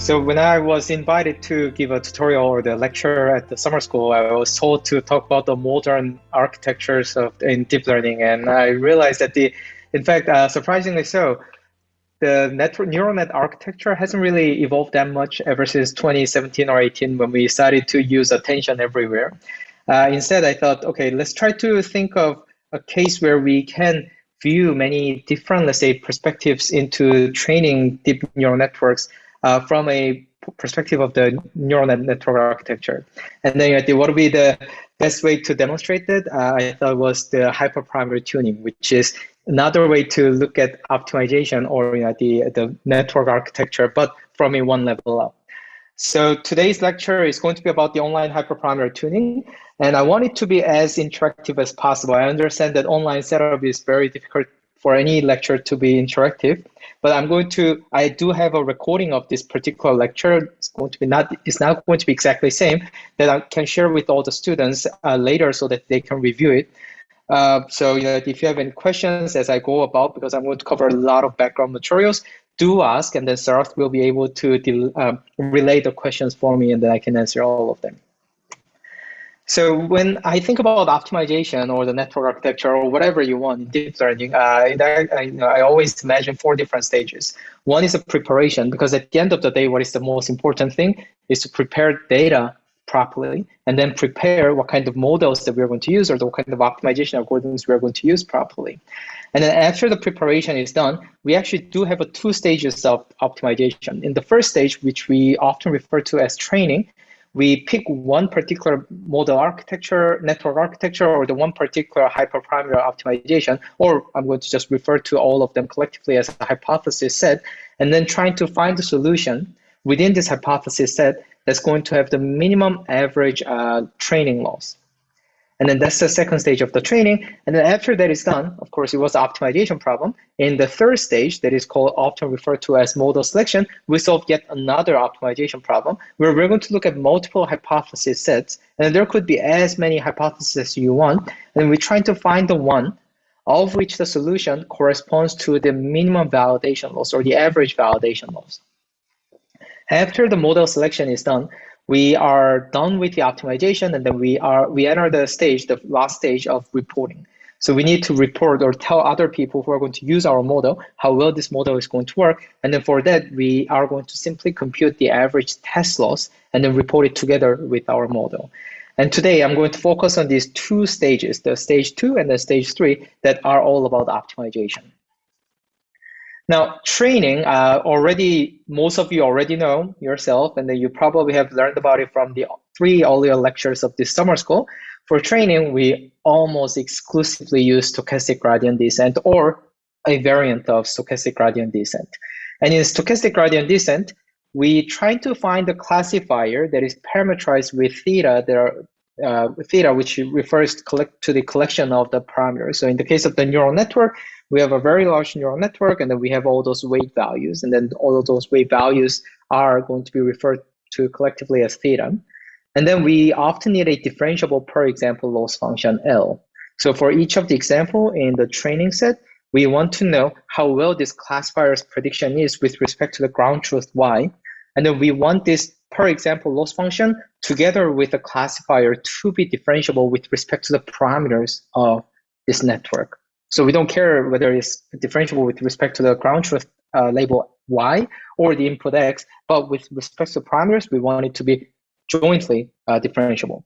So when I was invited to give a tutorial or the lecture at the summer school, I was told to talk about the modern architectures in deep learning, and I realized that in fact, surprisingly so, the neural net architecture hasn't really evolved that much ever since 2017 or 18 when we started to use attention everywhere. Instead, I thought, okay, let's try to think of a case where we can view many different, let's say, perspectives into training deep neural networks from a perspective of the neural network architecture. And then what would be the best way to demonstrate that? I thought was the hyperparameter tuning, which is another way to look at optimization or the network architecture, but from a one level up. So today's lecture is going to be about the online hyperparameter tuning, and I want it to be as interactive as possible. I understand that online setup is very difficult for any lecture to be interactive, but I do have a recording of this particular lecture. It's not going to be exactly the same that I can share with all the students later so that they can review it. So if you have any questions as I go about, because I'm going to cover a lot of background materials, do ask, and then Sarath will be able to relay the questions for me, and then I can answer all of them. So when I think about optimization or the network architecture or whatever you want in deep learning, I always imagine 4 different stages. One is a preparation, because at the end of the day, what is the most important thing is to prepare data properly, and then prepare what kind of models that we're going to use or what kind of optimization algorithms we're going to use properly. And then after the preparation is done, we actually do have 2 stages of optimization. In the first stage, which we often refer to as training, we pick one particular model architecture, network architecture, or the one particular hyperparameter optimization, or I'm going to just refer to all of them collectively as a hypothesis set, and then trying to find the solution within this hypothesis set that's going to have the minimum average training loss. And then that's the second stage of the training. And then after that is done, of course, it was the optimization problem. In the third stage, that is often referred to as modal selection, we solve yet another optimization problem where we're going to look at multiple hypothesis sets. And there could be as many hypotheses as you want. And we're trying to find the one of which the solution corresponds to the minimum validation loss or the average validation loss. After the modal selection is done, we are done with the optimization, and then we enter the last stage of reporting. So we need to report or tell other people who are going to use our model how well this model is going to work. And then for that, we are going to simply compute the average test loss and then report it together with our model. And today I'm going to focus on these 2 stages, the stage 2 and the stage 3, that are all about optimization. Now, training, most of you already know yourself, and then you probably have learned about it from the 3 earlier lectures of this summer school. For training, we almost exclusively use stochastic gradient descent or a variant of stochastic gradient descent. And in stochastic gradient descent, we try to find a classifier that is parameterized with theta, theta, which refers to the collection of the parameters. So in the case of the neural network, we have a very large neural network, and then we have all those weight values, and then all of those weight values are going to be referred to collectively as theta. And then we often need a differentiable per example loss function L. So for each of the example in the training set, we want to know how well this classifier's prediction is with respect to the ground truth Y. And then we want this per example loss function together with the classifier to be differentiable with respect to the parameters of this network. So we don't care whether it's differentiable with respect to the ground truth label Y or the input X, but with respect to parameters, we want it to be jointly differentiable.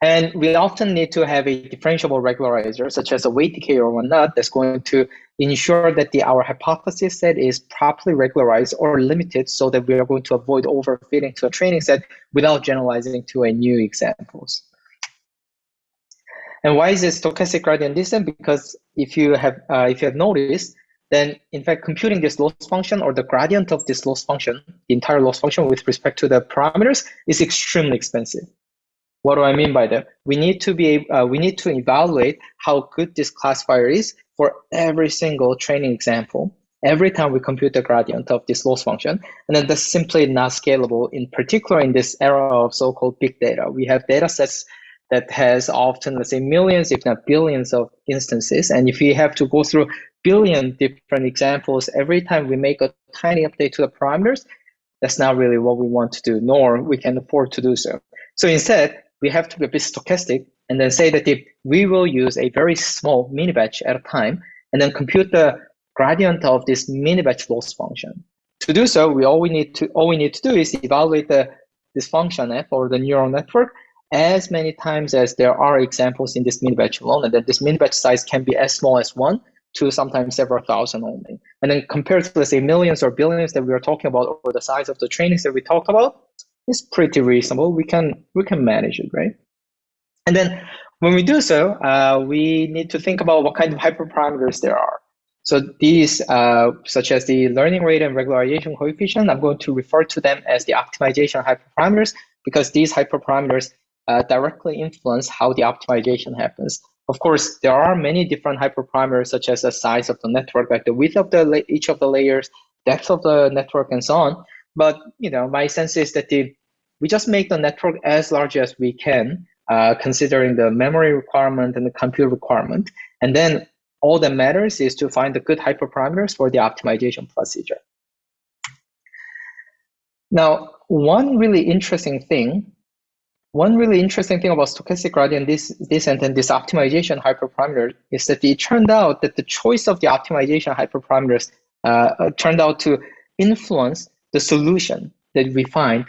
And we often need to have a differentiable regularizer, such as a weight decay or whatnot, that's going to ensure that our hypothesis set is properly regularized or limited so that we are going to avoid overfitting to a training set without generalizing to a new examples. And why is it stochastic gradient descent? Because if you have noticed, then in fact computing this loss function or the gradient of this loss function, the entire loss function with respect to the parameters, is extremely expensive. What do I mean by that? We need to evaluate how good this classifier is for every single training example, every time we compute the gradient of this loss function. And then that's simply not scalable, in particular in this era of so-called big data. We have data sets that has often, let's say, millions, if not billions of instances. And if we have to go through billion different examples every time we make a tiny update to the parameters, That's not really what we want to do, nor we can afford to do so. So instead, we have to be a bit stochastic and then say that if we will use a very small mini batch at a time and then compute the gradient of this mini batch loss function. To do so, all we need to do is evaluate this function f or the neural network as many times as there are examples in this mini batch alone, and then this mini batch size can be as small as 1 to sometimes several thousand only. And then compared to, let's say, millions or billions that we are talking about, or the size of the trainings that we talked about, it's pretty reasonable. We can manage it, right? And then when we do so, we need to think about what kind of hyperparameters there are. So these, such as the learning rate and regularization coefficient, I'm going to refer to them as the optimization hyperparameters, because these hyperparameters directly influence how the optimization happens. Of course, there are many different hyperparameters, such as the size of the network, like the width of each of the layers, depth of the network, and so on. But my sense is that we just make the network as large as we can, considering the memory requirement and the compute requirement, and then all that matters is to find the good hyperparameters for the optimization procedure. Now, one really interesting thing about stochastic gradient descent and this optimization hyperparameter is that it turned out that the choice of the optimization hyperparameters turned out to influence the solution that we find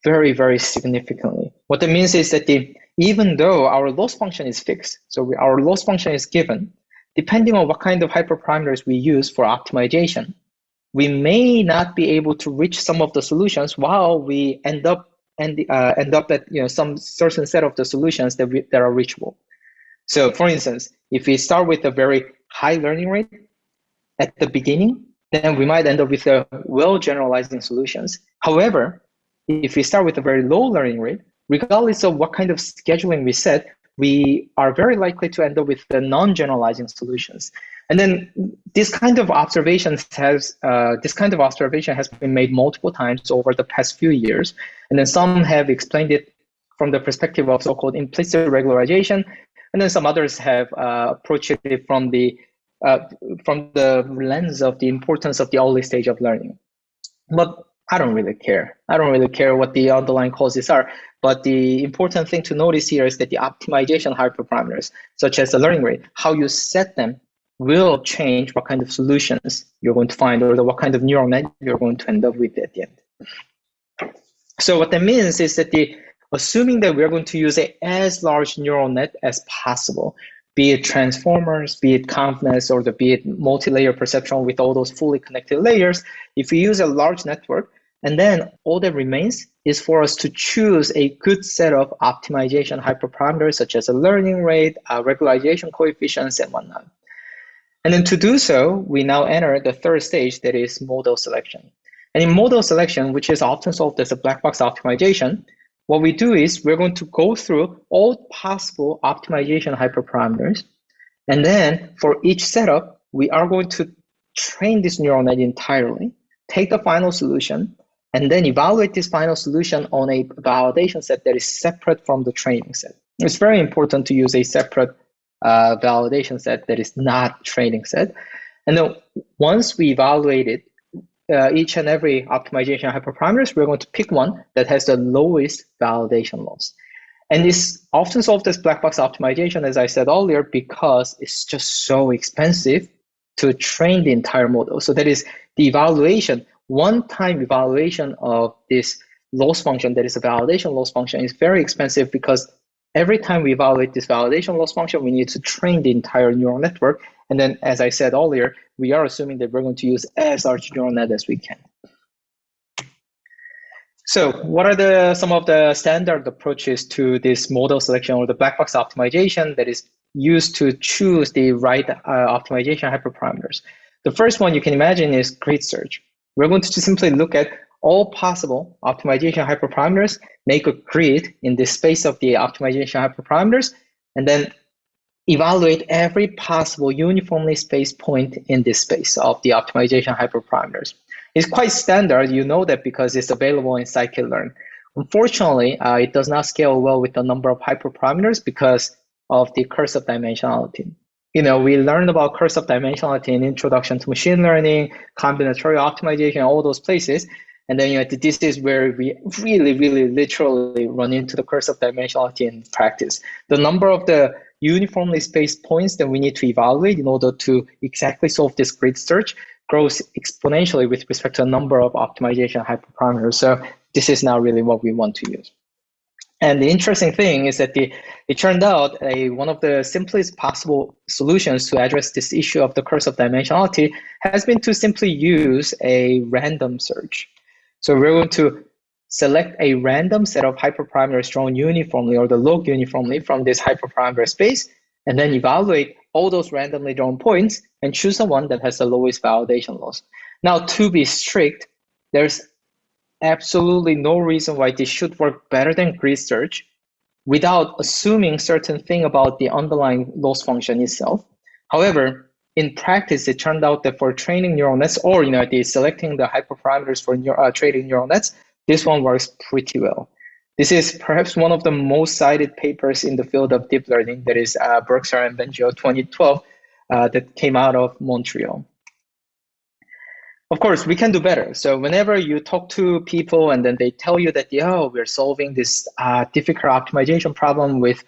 very, very significantly. What that means is that even though our loss function is fixed, so our loss function is given, depending on what kind of hyperparameters we use for optimization, we may not be able to reach some of the solutions while we end up at some certain set of the solutions that are reachable. So for instance, if we start with a very high learning rate at the beginning, then we might end up with well-generalizing solutions. However, if we start with a very low learning rate, regardless of what kind of scheduling we set, we are very likely to end up with the non-generalizing solutions. And then this kind of observation has been made multiple times over the past few years. And then some have explained it from the perspective of so-called implicit regularization, and then some others have approached it from the lens of the importance of the early stage of learning. But I don't really care. I don't really care what the underlying causes are. But the important thing to notice here is that the optimization hyperparameters, such as the learning rate, how you set them will change what kind of solutions you're going to find, or what kind of neural net you're going to end up with at the end. So what that means is that assuming that we're going to use as large neural net as possible, be it transformers, be it convness, or be it multi-layer perceptron with all those fully connected layers, if we use a large network, and then all that remains is for us to choose a good set of optimization hyperparameters, such as a learning rate, regularization coefficients, and whatnot. And then to do so, we now enter the third stage, that is modal selection. And in modal selection, which is often solved as a black box optimization, what we do is we're going to go through all possible optimization hyperparameters. And then for each setup, we are going to train this neural net entirely, take the final solution, and then evaluate this final solution on a validation set that is separate from the training set. It's very important to use a separate validation set that is not training set. And then once we evaluate it, each and every optimization hyperparameters, we're going to pick one that has the lowest validation loss. And it's often solved as black box optimization, as I said earlier, because it's just so expensive to train the entire model. So that is the evaluation, one-time evaluation of this loss function that is a validation loss function is very expensive, because every time we evaluate this validation loss function, we need to train the entire neural network. And then, as I said earlier, we are assuming that we're going to use as large neural net as we can. So what are some of the standard approaches to this modal selection, or the black box optimization that is used to choose the right optimization hyperparameters? The first one you can imagine is grid search. We're going to simply look at all possible optimization hyperparameters, make a grid in the space of the optimization hyperparameters, and then evaluate every possible uniformly spaced point in this space of the optimization hyperparameters. It's quite standard, you know that, because it's available in scikit-learn. Unfortunately, it does not scale well with the number of hyperparameters because of the curse of dimensionality. We learned about curse of dimensionality in Introduction to Machine Learning, combinatorial optimization, all those places. And then this is where we really literally run into the curse of dimensionality in practice. The number of the uniformly spaced points that we need to evaluate in order to exactly solve this grid search grows exponentially with respect to the number of optimization hyperparameters. So this is not really what we want to use. And the interesting thing is that it turned out one of the simplest possible solutions to address this issue of the curse of dimensionality has been to simply use a random search. So we're going to select a random set of hyperparameters drawn uniformly or the log uniformly from this hyperparameter space, and then evaluate all those randomly drawn points and choose the one that has the lowest validation loss. Now, to be strict, there's absolutely no reason why this should work better than grid search without assuming certain thing about the underlying loss function itself. However, in practice, it turned out that for training neural nets or selecting the hyperparameters for training neural nets, this one works pretty well. This is perhaps one of the most cited papers in the field of deep learning, that is Brochure and Benjo 2012 that came out of Montreal. Of course, we can do better. So whenever you talk to people and then they tell you that, we're solving this difficult optimization problem with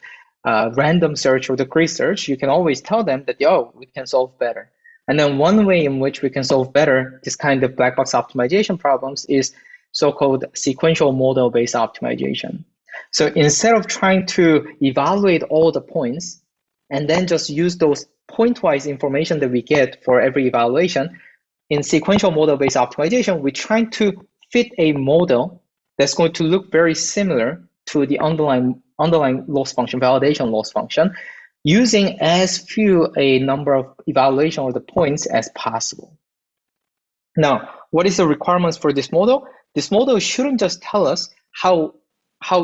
random search or the grid search, you can always tell them that, we can solve better. And then one way in which we can solve better this kind of black box optimization problems is so-called sequential model-based optimization. So instead of trying to evaluate all the points and then just use those point-wise information that we get for every evaluation, in sequential model-based optimization, we're trying to fit a model that's going to look very similar to the underlying loss function, validation loss function, using as few a number of evaluation or the points as possible. Now, what is the requirements for this model? This model shouldn't just tell us how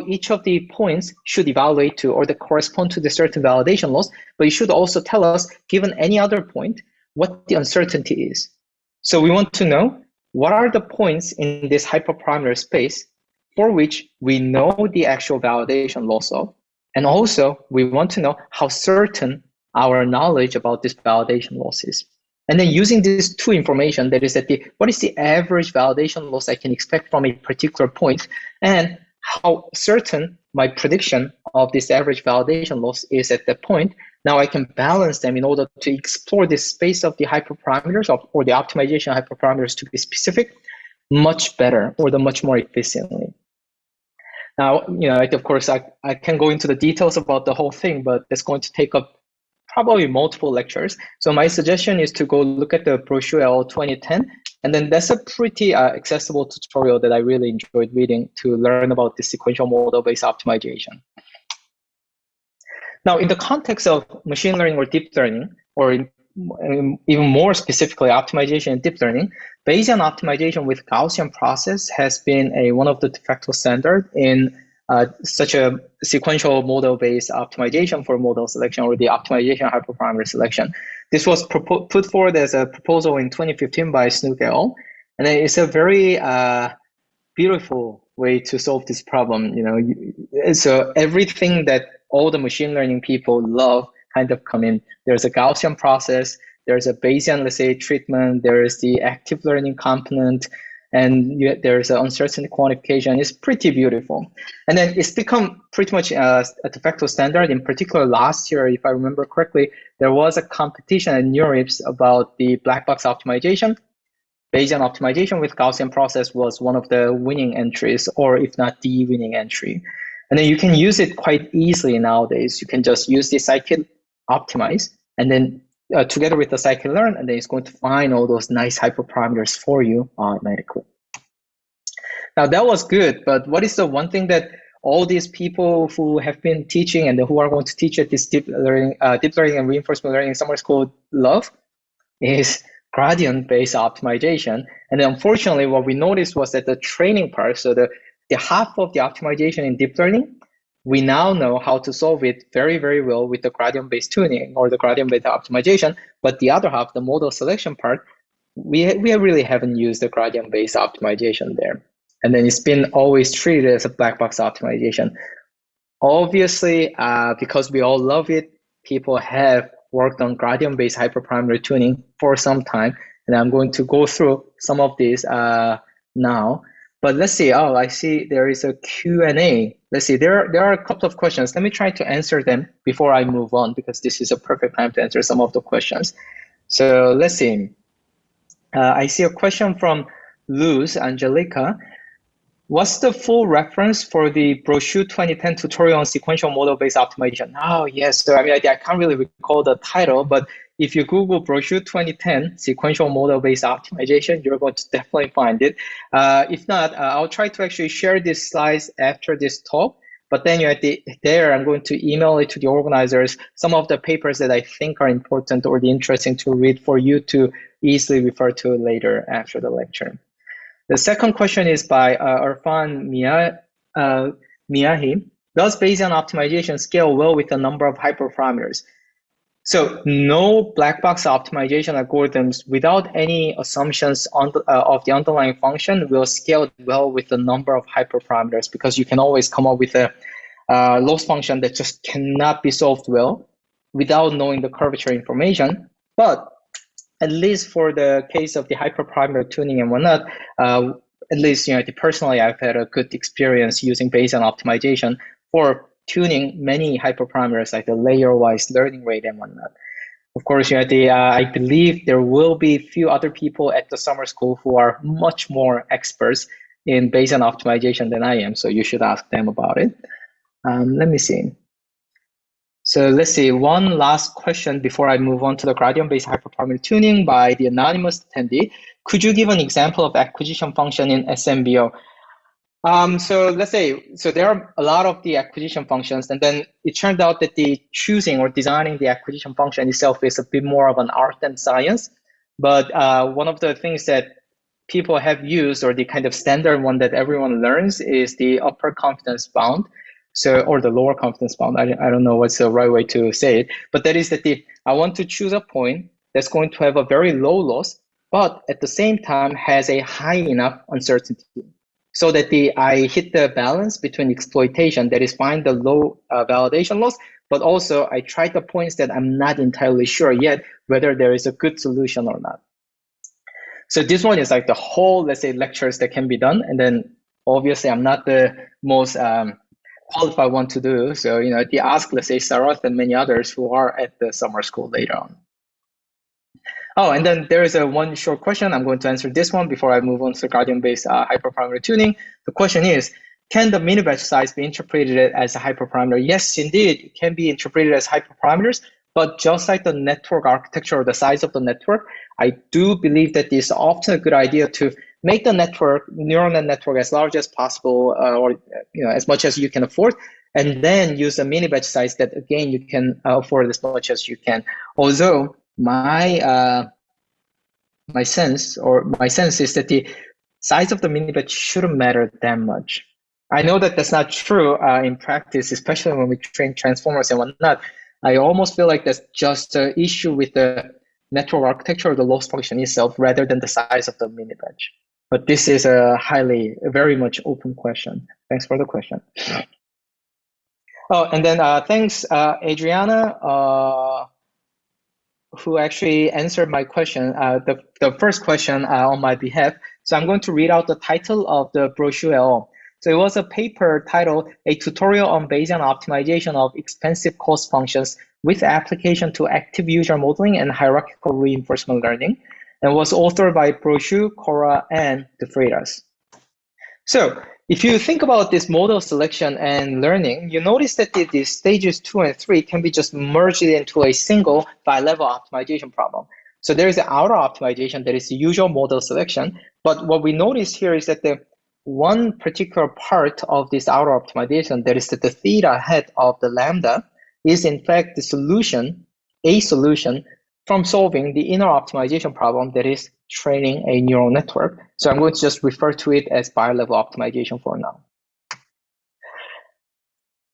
each of the points should evaluate to or that correspond to the certain validation loss, but it should also tell us, given any other point, what the uncertainty is. So we want to know what are the points in this hyperparameter space for which we know the actual validation loss of, and also we want to know how certain our knowledge about this validation loss is. And then using these two information, that is that what is the average validation loss I can expect from a particular point, and how certain my prediction of this average validation loss is at that point. Now I can balance them in order to explore this space of the hyperparameters or the optimization hyperparameters to be specific much better or much more efficiently. Now, of course, I can go into the details about the whole thing, but that's going to take up probably multiple lectures. So my suggestion is to go look at the Brochure 2010, and then that's a pretty accessible tutorial that I really enjoyed reading to learn about the sequential model-based optimization. Now, in the context of machine learning or deep learning, or even more specifically optimization and deep learning, Bayesian optimization with Gaussian process has been one of the de facto standard in such a sequential model-based optimization for modal selection or the optimization hyperparameter selection. This was put forward as a proposal in 2015 by Snook et al. And it's a very beautiful way to solve this problem. So everything that all the machine learning people love kind of come in. There's a Gaussian process, there's a Bayesian, let's say, treatment, there is the active learning component, and there's an uncertainty quantification. It's pretty beautiful. And then it's become pretty much a de facto standard. In particular, last year, if I remember correctly, there was a competition at NeurIPS about the black box optimization. Bayesian optimization with Gaussian process was one of the winning entries, or if not the winning entry. And then you can use it quite easily nowadays. You can just use the scikit optimize, and then together with the scikit-learn, and then it's going to find all those nice hyperparameters for you automatically. Now that was good, but what is the one thing that all these people who have been teaching and who are going to teach at this deep learning and reinforcement learning summer school love is gradient-based optimization. And then unfortunately, what we noticed was that the training part, so the half of the optimization in deep learning, we now know how to solve it very, very well with the gradient-based tuning or the gradient-based optimization. But the other half, the modal selection part, we really haven't used the gradient-based optimization there. And then it's been always treated as a black box optimization. Obviously, because we all love it, people have worked on gradient-based hyperparameter tuning for some time. And I'm going to go through some of these now. But let's see. Oh, I see there is a Q&A. Let's see. There are a couple of questions. Let me try to answer them before I move on, because this is a perfect time to answer some of the questions. So let's see. I see a question from Luz Angelica. What's the full reference for the Brochure 2010 tutorial on sequential model-based optimization? Oh, yes. So I can't really recall the title, but if you Google Brochure 2010 sequential model-based optimization, you're going to definitely find it. If not, I'll try to actually share these slides after this talk. But then there, I'm going to email it to the organizers, some of the papers that I think are important or interesting to read for you to easily refer to later after the lecture. The second question is by Irfan Miyahi. Does Bayesian optimization scale well with the number of hyperparameters? So no black box optimization algorithms without any assumptions on of the underlying function will scale well with the number of hyperparameters, because you can always come up with a loss function that just cannot be solved well without knowing the curvature information. But at least for the case of the hyperparameter tuning and whatnot, at least personally, I've had a good experience using Bayesian optimization for tuning many hyperparameters like the layer-wise learning rate and whatnot. Of course, I believe there will be a few other people at the summer school who are much more experts in Bayesian optimization than I am, so you should ask them about it. Let me see. So let's see, one last question before I move on to the gradient-based hyperparameter tuning by the anonymous attendee. Could you give an example of acquisition function in SMBO? So let's say, so there are a lot of the acquisition functions, and then it turned out that the choosing or designing the acquisition function itself is a bit more of an art than science. But one of the things that people have used, or the kind of standard one that everyone learns, is the upper confidence bound. So, or the lower confidence bound. I don't know what's the right way to say it, but that is that I want to choose a point that's going to have a very low loss, but at the same time has a high enough uncertainty, so that I hit the balance between exploitation, that is find the low validation loss, but also I try the points that I'm not entirely sure yet whether there is a good solution or not. So this one is like the whole, let's say, lectures that can be done, and then obviously I'm not the most qualified one to do. So, they ask, let's say, Sarath and many others who are at the summer school later on. Oh, and then there is one short question. I'm going to answer this one before I move on to gradient-based hyperparameter tuning. The question is, can the mini-batch size be interpreted as a hyperparameter? Yes, indeed, it can be interpreted as hyperparameters, but just like the network architecture or the size of the network, I do believe that it's often a good idea to make the neural net network as large as possible, or as much as you can afford, and then use a mini batch size that again you can afford as much as you can. Although my sense is that the size of the mini batch shouldn't matter that much. I know that that's not true in practice, especially when we train transformers and whatnot. I almost feel like that's just an issue with the network architecture or the loss function itself rather than the size of the mini batch. But this is a very much open question. Thanks for the question. Oh, and then thanks, Adriana, who actually answered my question, the first question on my behalf. So I'm going to read out the title of the brochure at all. So it was a paper titled A Tutorial on Bayesian Optimization of Expensive Cost Functions with Application to Active User Modeling and Hierarchical Reinforcement Learning, and was authored by Brochure, Cora, and De Freitas. So if you think about this modal selection and learning, you notice that the stages 2 and 3 can be just merged into a single bi-level optimization problem. So there is an outer optimization that is the usual modal selection, but what we notice here is that the one particular part of this outer optimization, that is that the theta head of the lambda, is in fact the solution, a solution from solving the inner optimization problem, that is training a neural network. So I'm going to just refer to it as bi-level optimization for now.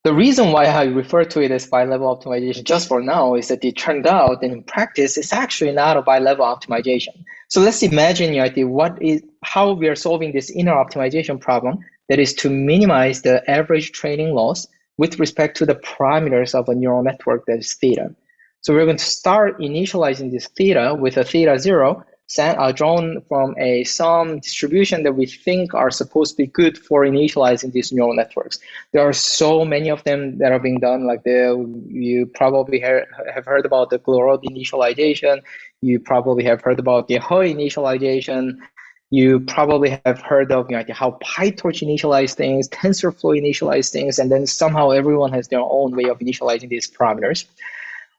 The reason why I refer to it as bi-level optimization just for now is that it turned out that in practice, it's actually not a bi-level optimization. So let's imagine how we are solving this inner optimization problem, that is to minimize the average training loss with respect to the parameters of a neural network, that is theta. So we're going to start initializing this theta with a theta 0, drawn from some distribution that we think are supposed to be good for initializing these neural networks. There are so many of them that are being done. Like you probably have heard about the Glorod initialization. You probably have heard about the He initialization. You probably have heard of how PyTorch initialize things, TensorFlow initialize things, and then somehow everyone has their own way of initializing these parameters.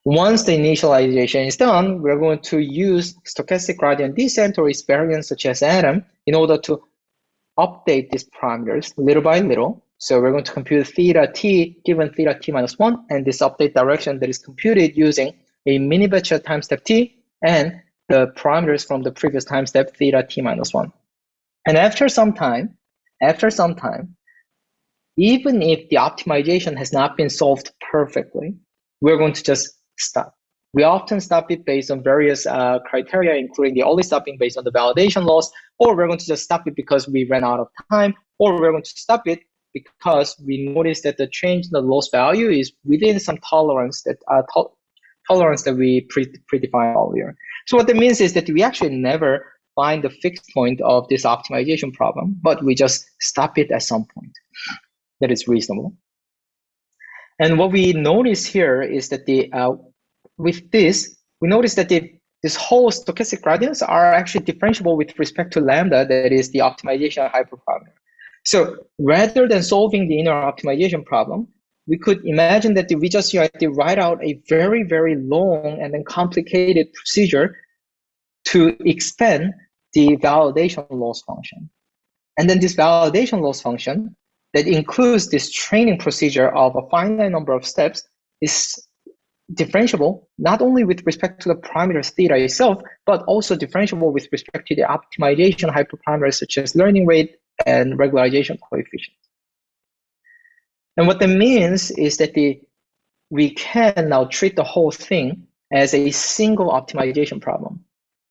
Once the initialization is done, we're going to use stochastic gradient descent or its variants such as atom in order to update these parameters little by little. So we're going to compute theta t given theta t minus 1, and this update direction that is computed using a mini batch at time step t and the parameters from the previous time step theta t minus 1. And after some time, even if the optimization has not been solved perfectly, we're going to just stop. We often stop it based on various criteria, including the early stopping based on the validation loss, or we're going to just stop it because we ran out of time, or we're going to stop it because we noticed that the change in the loss value is within some tolerance that we predefined earlier. So what that means is that we actually never find the fixed point of this optimization problem, but we just stop it at some point that is reasonable. And what we notice here is that with this, we notice that this whole stochastic gradients are actually differentiable with respect to lambda, that is the optimization hyperparameter. So rather than solving the inner optimization problem, we could imagine that we just write out a very, very long and then complicated procedure to expand the validation loss function. And then this validation loss function that includes this training procedure of a finite number of steps is differentiable not only with respect to the parameter theta itself, but also differentiable with respect to the optimization hyperparameters such as learning rate and regularization coefficient. And what that means is that we can now treat the whole thing as a single optimization problem.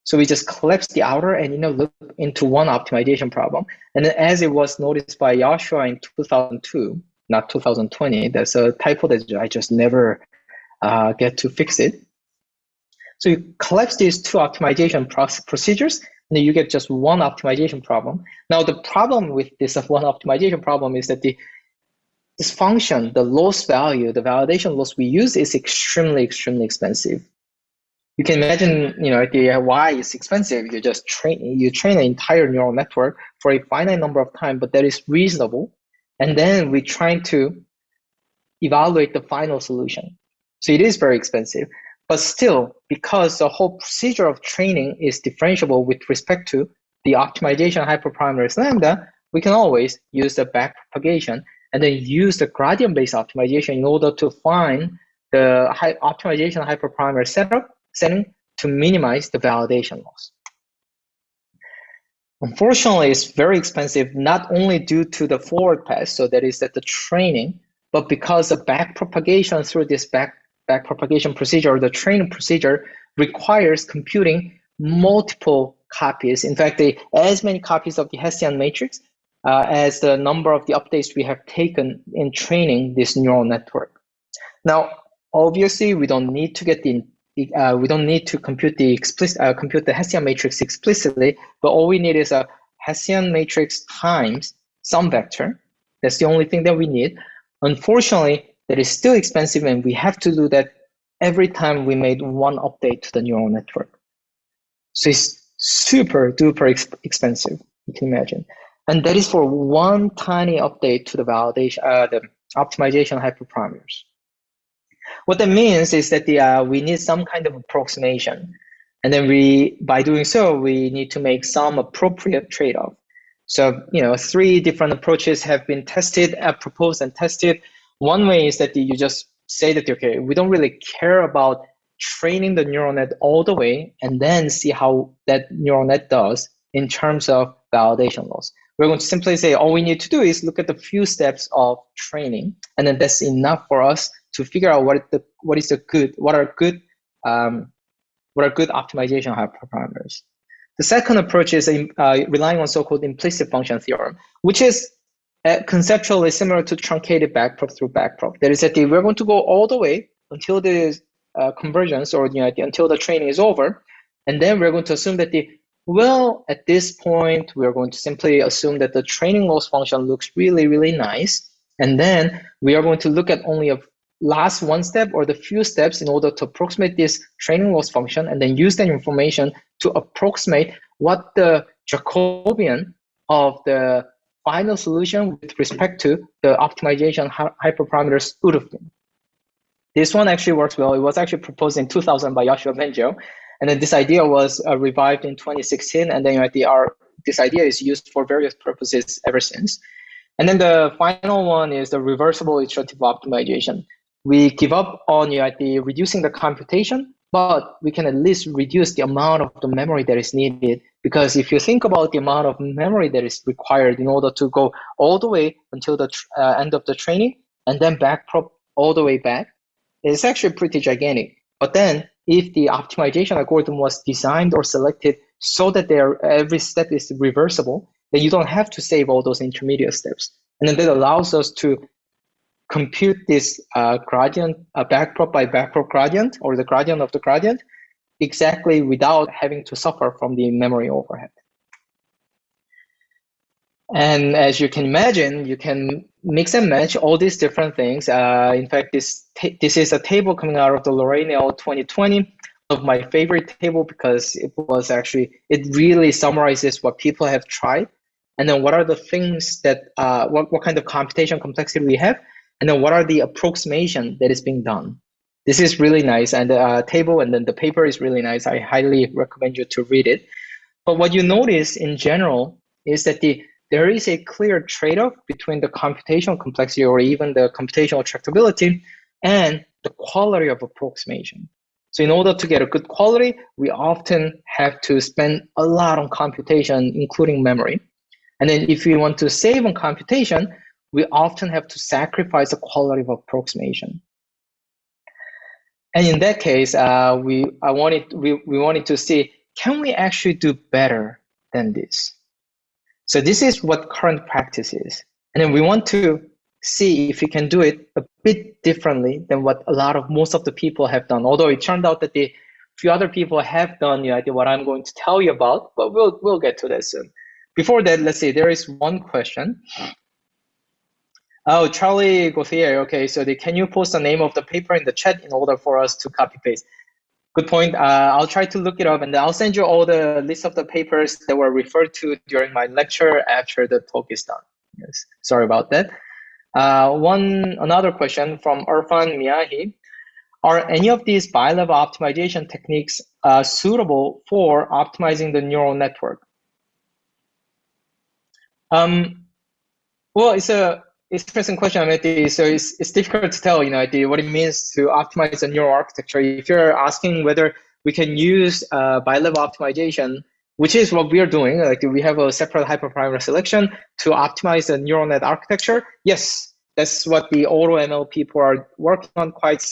So we just collapse the outer and inner loop into one optimization problem. And then as it was noticed by Joshua in 2002, not 2020, that's a typo that I just never get to fix it. So you collapse these two optimization procedures, and then you get just one optimization problem. Now the problem with this one optimization problem is that this function, the loss value, the validation loss we use is extremely, extremely expensive. You can imagine, why it's expensive. You just train an entire neural network for a finite number of time, but that is reasonable. And then we're trying to evaluate the final solution. So it is very expensive, but still, because the whole procedure of training is differentiable with respect to the optimization hyperparameters lambda, we can always use the backpropagation and then use the gradient-based optimization in order to find the optimization hyperparameter setting to minimize the validation loss. Unfortunately, it's very expensive, not only due to the forward pass, so that is that the training, but because the backpropagation through this backpropagation procedure, or the training procedure, requires computing multiple copies. In fact, as many copies of the Hessian matrix as the number of the updates we have taken in training this neural network. Now, obviously, we don't need to get we don't need to compute the Hessian matrix explicitly, but all we need is a Hessian matrix times some vector. That's the only thing that we need. Unfortunately, that is still expensive, and we have to do that every time we made one update to the neural network. So it's super duper expensive, you can imagine. And that is for one tiny update to the validation, the optimization hyperparameters. What that means is that we need some kind of approximation. And then by doing so, we need to make some appropriate trade-off. So, 3 different approaches have been proposed and tested. One way is that you just say that, okay, we don't really care about training the neural net all the way and then see how that neural net does in terms of validation loss. We're going to simply say all we need to do is look at the few steps of training, and then that's enough for us to figure out what are good optimization hyperparameters. The second approach is relying on so-called implicit function theorem, which is conceptually similar to truncated backprop through backprop. That is that we're going to go all the way until the convergence, or until the training is over, and then we're going to assume that Well, at this point, we're going to simply assume that the training loss function looks really, really nice. And then we are going to look at only a last one step or the few steps in order to approximate this training loss function, and then use that information to approximate what the Jacobian of the final solution with respect to the optimization hyperparameters would have been. This one actually works well. It was actually proposed in 2000 by Yoshua Benjo. And then this idea was revived in 2016. And then this idea is used for various purposes ever since. And then the final one is the reversible iterative optimization. We give up on reducing the computation, but we can at least reduce the amount of the memory that is needed. Because if you think about the amount of memory that is required in order to go all the way until the end of the training and then backprop all the way back, it's actually pretty gigantic. But then if the optimization algorithm was designed or selected so that every step is reversible, then you don't have to save all those intermediate steps. And then that allows us to compute this gradient, backprop by backprop gradient, or the gradient of the gradient, exactly without having to suffer from the memory overhead. And as you can imagine, you can mix and match all these different things. In fact, this is a table coming out of the Lorraine 2020, of my favorite table, because it really summarizes what people have tried, and then what are the things that, what kind of computation complexity we have, and then what are the approximation that is being done. This is really nice, and the table and then the paper is really nice. I highly recommend you to read it. But what you notice in general is that there is a clear trade-off between the computational complexity or even the computational tractability and the quality of approximation. So in order to get a good quality, we often have to spend a lot on computation, including memory. And then if we want to save on computation, we often have to sacrifice the quality of approximation. And in that case, we wanted to see, can we actually do better than this? So this is what current practice is. And then we want to see if we can do it a bit differently than what most of the people have done. Although it turned out that the few other people have done what I'm going to tell you about, but we'll get to that soon. Before that, let's see, there is one question. Oh, Charlie Gauthier. Okay, so can you post the name of the paper in the chat in order for us to copy paste? Good point. I'll try to look it up, and I'll send you all the list of the papers that were referred to during my lecture after the talk is done. Yes, sorry about that. Another question from Irfan Miyahi. Are any of these bilevel optimization techniques suitable for optimizing the neural network? Well, it's a interesting question, Amity. So it's difficult to tell, what it means to optimize a neural architecture. If you're asking whether we can use bilevel optimization, which is what we are doing, like we have a separate hyperparameter selection to optimize the neural net architecture. Yes, that's what the AutoML people are working on quite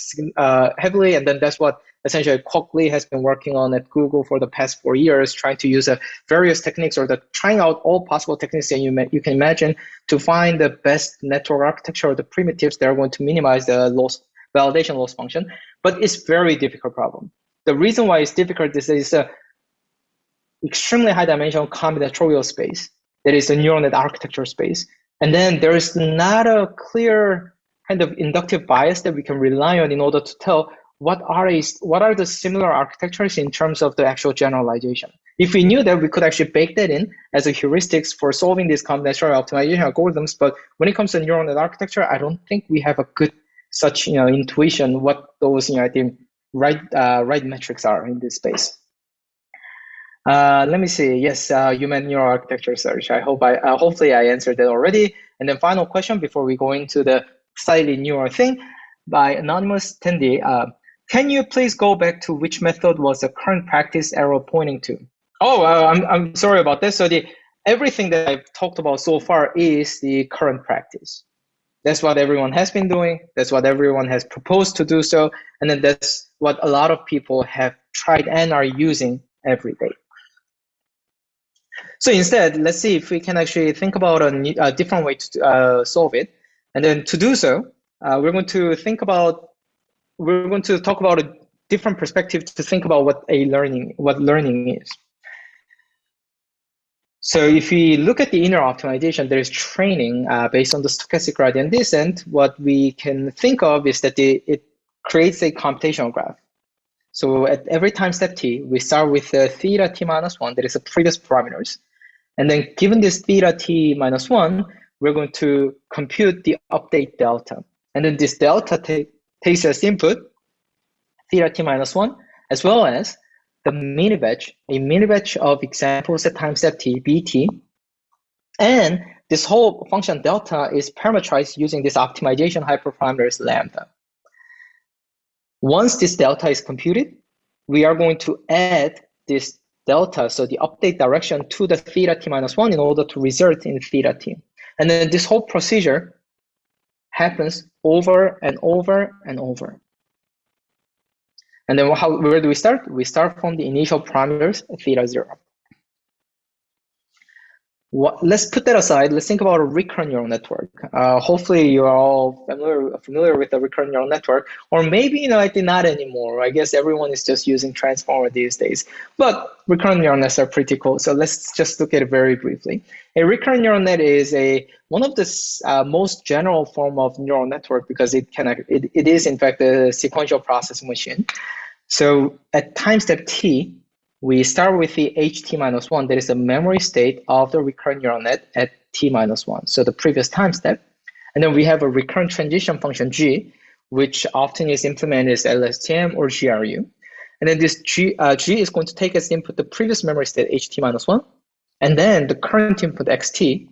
heavily, and then that's what essentially Kwok Lee has been working on at Google for the past 4 years, trying to use various techniques, or trying out all possible techniques that you can imagine to find the best network architecture or the primitives that are going to minimize the validation loss function. But it's a very difficult problem. The reason why it's difficult is it's an extremely high dimensional combinatorial space that is a neural net architecture space. And then there is not a clear kind of inductive bias that we can rely on in order to tell what are the similar architectures in terms of the actual generalization. If we knew that, we could actually bake that in as a heuristics for solving these combinatorial optimization algorithms. But when it comes to neural net architecture, I don't think we have a good such intuition what those right metrics are in this space. Let me see. Yes, you meant neural architecture search. I hope hopefully I answered that already. And then final question before we go into the slightly newer thing by anonymous attendee. Can you please go back to which method was the current practice arrow pointing to? Oh, I'm sorry about this. So everything that I've talked about so far is the current practice. That's what everyone has been doing. That's what everyone has proposed to do so. And then that's what a lot of people have tried and are using every day. So instead, let's see if we can actually think about a different way to solve it. And then to do so, we're going to talk about a different perspective to think about what learning is. So if we look at the inner optimization, there is training based on the stochastic gradient descent. What we can think of is that it creates a computational graph. So at every time step t, we start with theta t minus 1, that is the previous parameters. And then given this theta t minus 1, we're going to compute the update delta. And then this delta takes as input theta t minus 1, as well as the mini batch, a mini batch of examples at time step t, bt. And this whole function delta is parameterized using this optimization hyperparameters lambda. Once this delta is computed, we are going to add this delta, so the update direction, to the theta t minus 1 in order to result in theta t. And then this whole procedure happens over and over and over. And then where do we start? We start from the initial parameters, theta 0. Let's put that aside. Let's think about a recurrent neural network. Hopefully you are all familiar with the recurrent neural network, or maybe I think not anymore. I guess everyone is just using transformer these days. But recurrent neural nets are pretty cool. So let's just look at it very briefly. A recurrent neural net is one of the most general form of neural network because it is in fact a sequential processing machine. So at time step t, we start with the ht minus 1, that is the memory state of the recurrent neural net at t minus 1, so the previous time step. And then we have a recurrent transition function g, which often is implemented as LSTM or GRU. And then this g is going to take as input the previous memory state ht minus 1, and then the current input xt,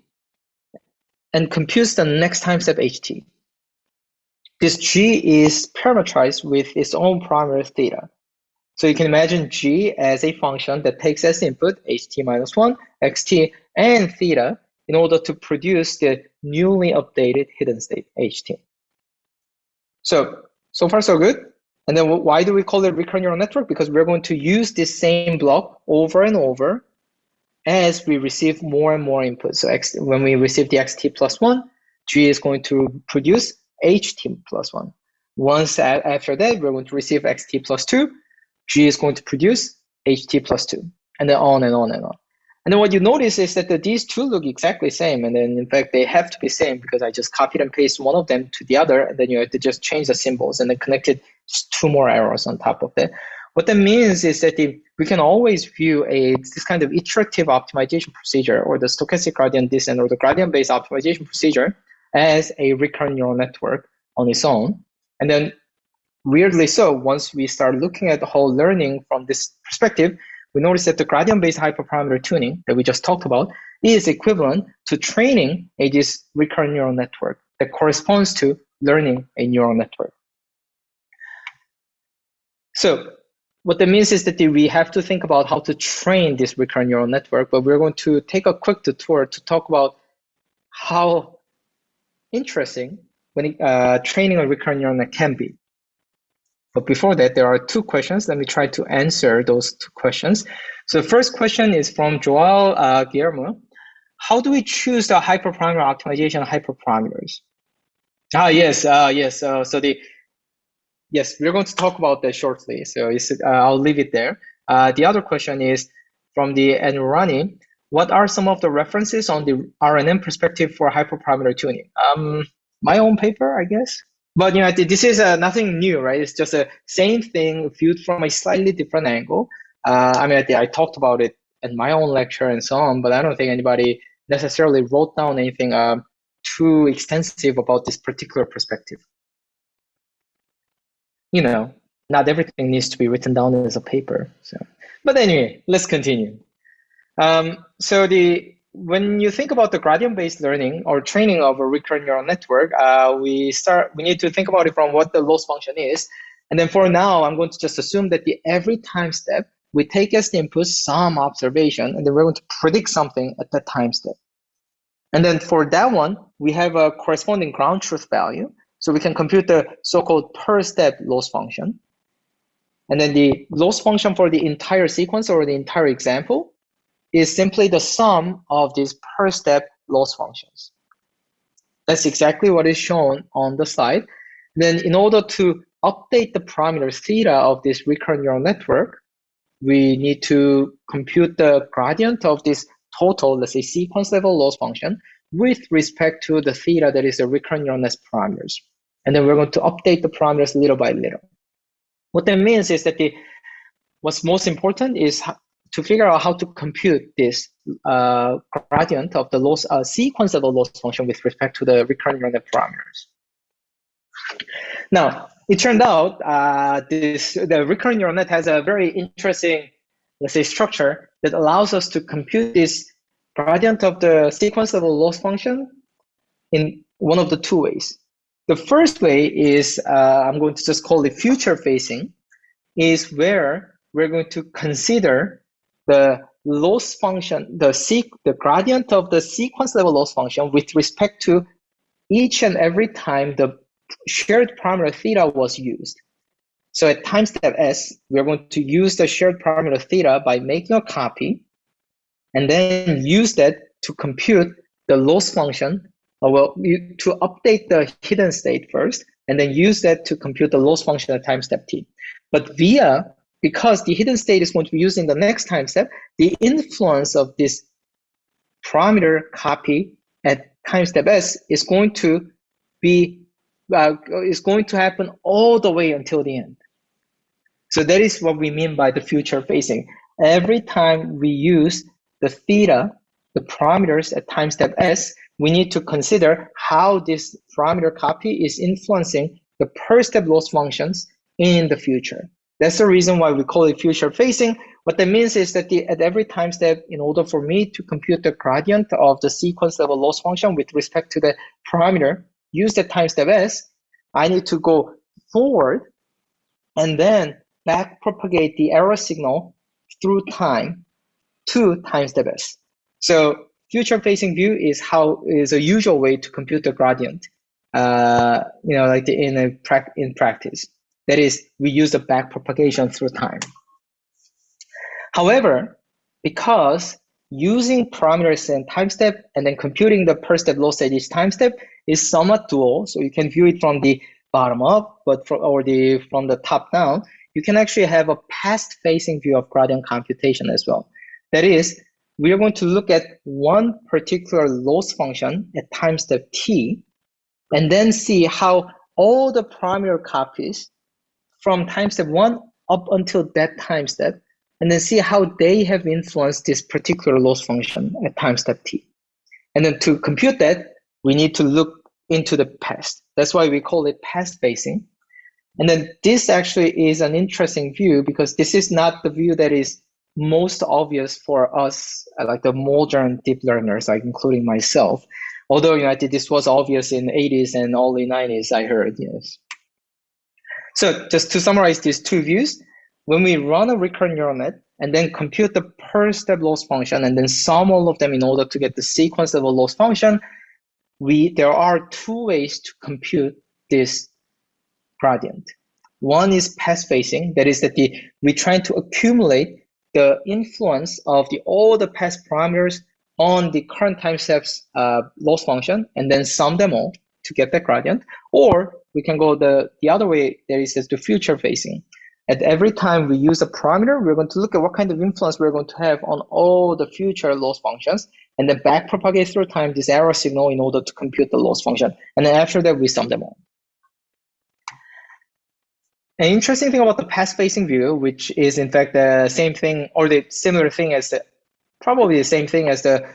and computes the next time step ht. This g is parameterized with its own parameter theta. So you can imagine g as a function that takes as input ht minus 1, xt, and theta in order to produce the newly updated hidden state ht. So far so good. And then why do we call it recurrent neural network? Because we're going to use this same block over and over as we receive more and more input. So when we receive the xt plus 1, g is going to produce ht plus 1. Once after that, we're going to receive xt plus 2, g is going to produce ht plus 2, and then on and on and on. And then what you notice is that these two look exactly the same, and then in fact they have to be same because I just copied and pasted one of them to the other, and then you have to just change the symbols and then connected two more arrows on top of that. What that means is that we can always view this kind of iterative optimization procedure, or the stochastic gradient descent, or the gradient-based optimization procedure, as a recurrent neural network on its own. And then weirdly so, once we start looking at the whole learning from this perspective, we notice that the gradient-based hyperparameter tuning that we just talked about is equivalent to training this recurrent neural network that corresponds to learning a neural network. So what that means is that we have to think about how to train this recurrent neural network, but we're going to take a quick detour to talk about how interesting when training a recurrent neural net can be. But before that, there are two questions. Let me try to answer those two questions. So the first question is from Joel Guillermo. How do we choose the hyperparameter optimization hyperparameters? Yes. Yes, we're going to talk about that shortly. So I'll leave it there. The other question is from the Anurani. What are some of the references on the RNN perspective for hyperparameter tuning? My own paper, I guess. But this is nothing new, right? It's just the same thing viewed from a slightly different angle. I talked about it in my own lecture and so on, but I don't think anybody necessarily wrote down anything too extensive about this particular perspective. Not everything needs to be written down as a paper. But anyway, let's continue. When you think about the gradient-based learning or training of a recurrent neural network, we need to think about it from what the loss function is. And then for now, I'm going to just assume that every time step, we take as the input some observation, and then we're going to predict something at that time step. And then for that one, we have a corresponding ground truth value. So we can compute the so-called per step loss function. And then the loss function for the entire sequence or the entire example is simply the sum of these per step loss functions. That's exactly what is shown on the slide. Then in order to update the parameter theta of this recurrent neural network, we need to compute the gradient of this total, let's say, sequence level loss function with respect to the theta that is the recurrent neural net parameters. And then we're going to update the parameters little by little. What that means is that what's most important is to figure out how to compute this gradient of the loss sequence level loss function with respect to the recurrent neural net parameters. Now, it turned out the recurrent neural net has a very interesting, let's say, structure that allows us to compute this gradient of the sequence level loss function in one of the two ways. The first way is, I'm going to just call it future facing, is where we're going to consider the loss function, the gradient of the sequence level loss function with respect to each and every time the shared parameter theta was used. So at time step S, we're going to use the shared parameter theta by making a copy and then use that to compute the loss function, to update the hidden state first, and then use that to compute the loss function at time step T. But because the hidden state is going to be used in the next time step, the influence of this parameter copy at time step S is going to happen all the way until the end. So that is what we mean by the future facing. Every time we use the theta, the parameters at time step S, we need to consider how this parameter copy is influencing the per step loss functions in the future. That's the reason why we call it future facing. What that means is that at every time step, in order for me to compute the gradient of the sequence level loss function with respect to the parameter used at time step S, I need to go forward and then back propagate the error signal through time to time step S. So future facing view is a usual way to compute the gradient, like in practice. That is, we use the back propagation through time. However, because using parameters in time step and then computing the per step loss at each time step is somewhat dual, so you can view it from the bottom up, but from the top down, you can actually have a past facing view of gradient computation as well. That is, we are going to look at one particular loss function at time step T, and then see how all the parameter copies from time step 1 up until that time step, and then see how they have influenced this particular loss function at time step T. And then to compute that, we need to look into the past. That's why we call it past facing. And then this actually is an interesting view because this is not the view that is most obvious for us, like the modern deep learners, like including myself. Although this was obvious in the 80s and early 90s, I heard, yes. So just to summarize these two views, when we run a recurrent neural net and then compute the per step loss function and then sum all of them in order to get the sequence level loss function, there are two ways to compute this gradient. One is past facing, that is that we're trying to accumulate the influence of all the past parameters on the current time steps loss function and then sum them all to get that gradient. Or we can go the other way, that is the future facing. At every time we use a parameter, we're going to look at what kind of influence we're going to have on all the future loss functions, and then back propagate through time this error signal in order to compute the loss function. And then after that, we sum them all. An interesting thing about the past facing view, which is in fact the same thing or the similar thing as probably the same thing as the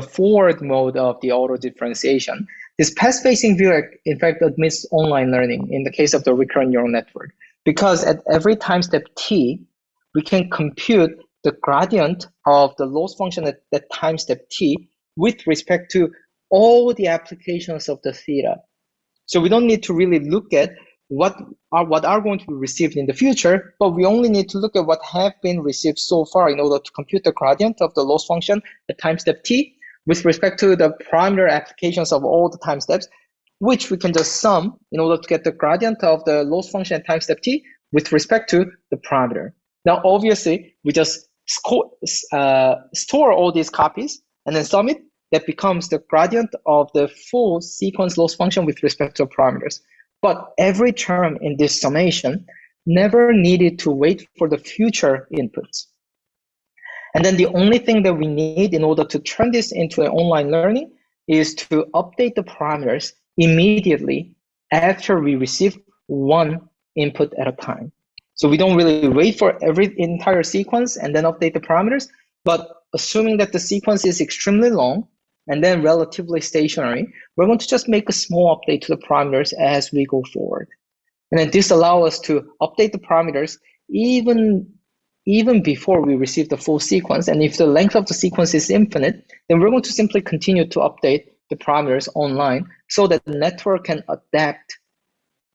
forward mode of the auto differentiation. This past facing view, in fact, admits online learning in the case of the recurrent neural network, because at every time step T, we can compute the gradient of the loss function at that time step T with respect to all the applications of the theta. So we don't need to really look at what are going to be received in the future, but we only need to look at what have been received so far in order to compute the gradient of the loss function at time step T with respect to the parameter applications of all the time steps, which we can just sum in order to get the gradient of the loss function at time step T with respect to the parameter. Now, obviously, we just store all these copies and then sum it. That becomes the gradient of the full sequence loss function with respect to parameters. But every term in this summation never needed to wait for the future inputs. And then the only thing that we need in order to turn this into an online learning is to update the parameters immediately after we receive one input at a time. So we don't really wait for every entire sequence and then update the parameters, but assuming that the sequence is extremely long and then relatively stationary, we're going to just make a small update to the parameters as we go forward. And then this allows us to update the parameters even before we receive the full sequence. And if the length of the sequence is infinite, then we're going to simply continue to update the parameters online so that the network can adapt